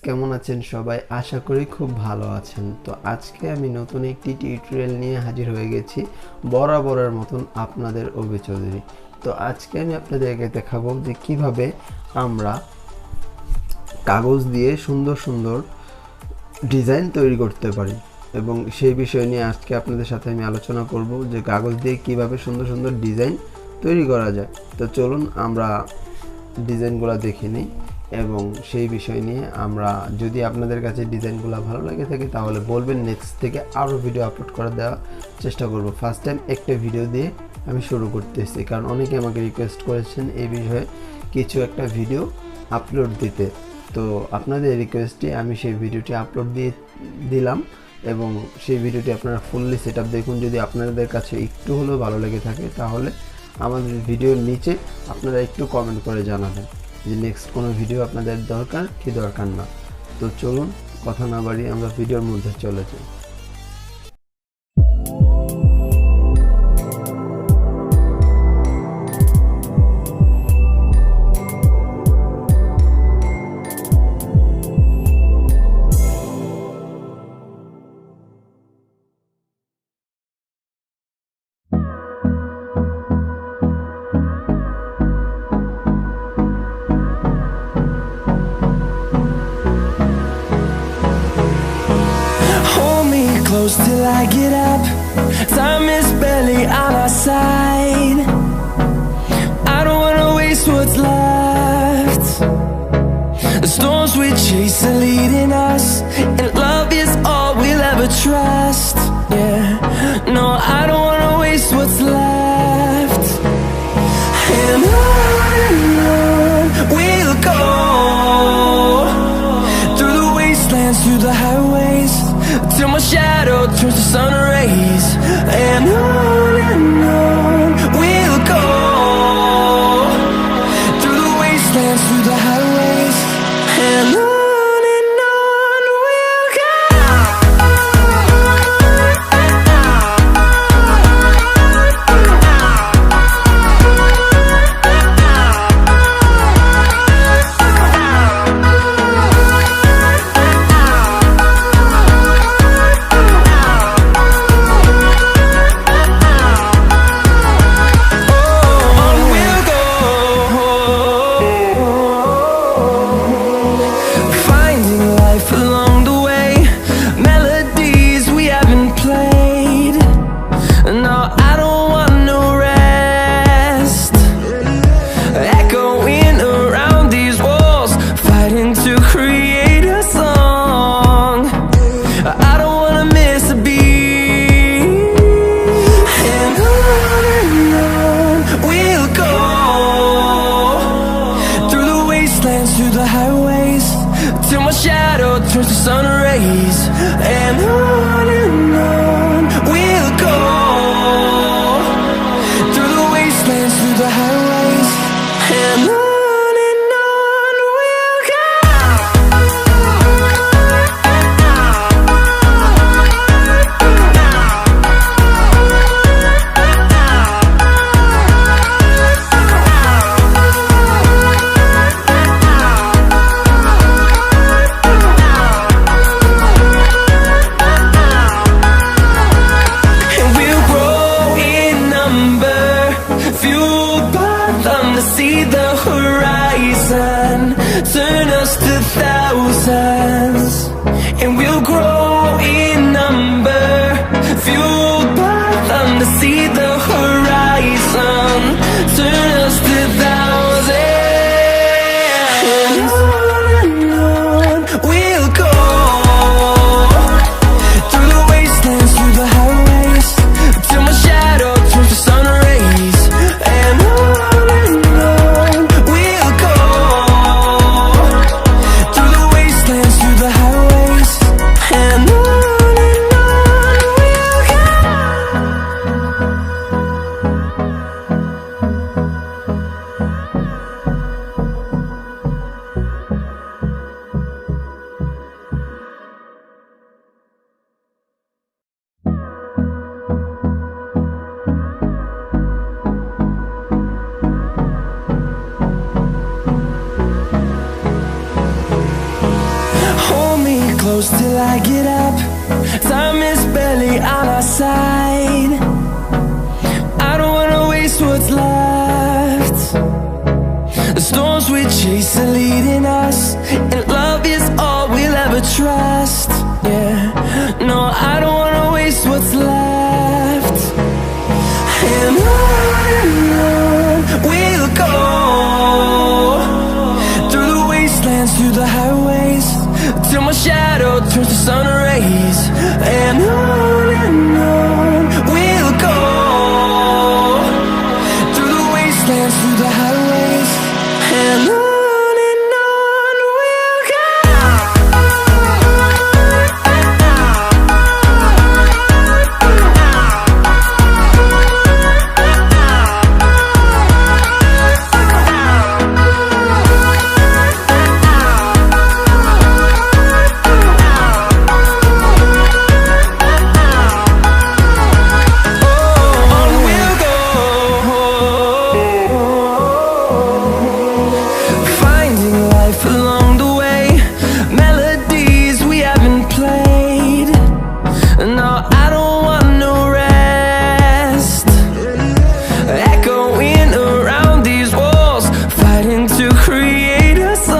কেমন আছেন সবাই? আশা করি খুব ভালো আছেন। তো আজকে আমি নতুন একটি টিউটোরিয়াল নিয়ে হাজির হয়ে গেছি, বরাবরের মতন আপনাদের অভি চৌধুরী। তো আজকে আমি আপনাদেরকে দেখাবো যে কিভাবে আমরা কাগজ দিয়ে সুন্দর সুন্দর ডিজাইন তৈরি করতে পারি, এবং সেই বিষয় নিয়ে আজকে আপনাদের সাথে আমি আলোচনা করব যে কাগজ দিয়ে কিভাবে সুন্দর সুন্দর ডিজাইন তৈরি করা যায়। তো চলুন আমরা ডিজাইনগুলো দেখে নিই, এবং সেই বিষয় নিয়ে আমরা, যদি আপনাদের কাছে ডিজাইনগুলো ভালো লাগে থাকে তাহলে বলবেন, নেক্সট থেকে আরও ভিডিও আপলোড করে দেওয়ার চেষ্টা করব। ফার্স্ট টাইম একটা ভিডিও দিয়ে আমি শুরু করতেছি, কারণ অনেকে আমাকে রিকোয়েস্ট করেছেন এই বিষয়ে কিছু একটা ভিডিও আপলোড দিতে। তো আপনাদের রিকোয়েস্টে আমি সেই ভিডিওটি আপলোড দিলাম, এবং সেই ভিডিওটি আপনারা ফুললি সেট আপ দেখুন। যদি আপনাদের কাছে একটু হলেও ভালো লেগে থাকে তাহলে আমাদের ভিডিওর নিচে আপনারা একটু কমেন্ট করে জানাবেন যে নেক্সট কোনো ভিডিও আপনাদের দরকার কি দরকার না। তো চলুন কথা না বাড়িয়ে আমরা ভিডিওর মধ্যে চলে যাই। Till I get up, time is barely on our side. I don't wanna waste what's left. The storms we chase are leading us, and love is all we'll ever trust. Yeah, no, I don't wanna waste what's left. And on we'll go, through the wastelands, through the highways, till my shadow turns to sun rays. And on we'll go, through the wastelands, through the highways, and on we'll go. Through the highways, till my shadow turns to sun rays. And on we'll go, through the wastelands, through the highways, and on we'll go. See the horizon, turn us to thousands, and we'll grow in number, fueled by them to see the horizon, turn us to thousands. And on we'll go, through the wastelands, through the highways, till my shadow turns to sun rays. And we'll go, through the wastelands, through the highways, and close till I get up. Time is barely on our side. I don't wanna waste what's left. The storms we chase are leading us, and love is all we'll ever trust. Yeah, no, I don't wanna waste what's left. And on we'll go, through the wastelands, through the highways, till my shadow turns to sun rays. And on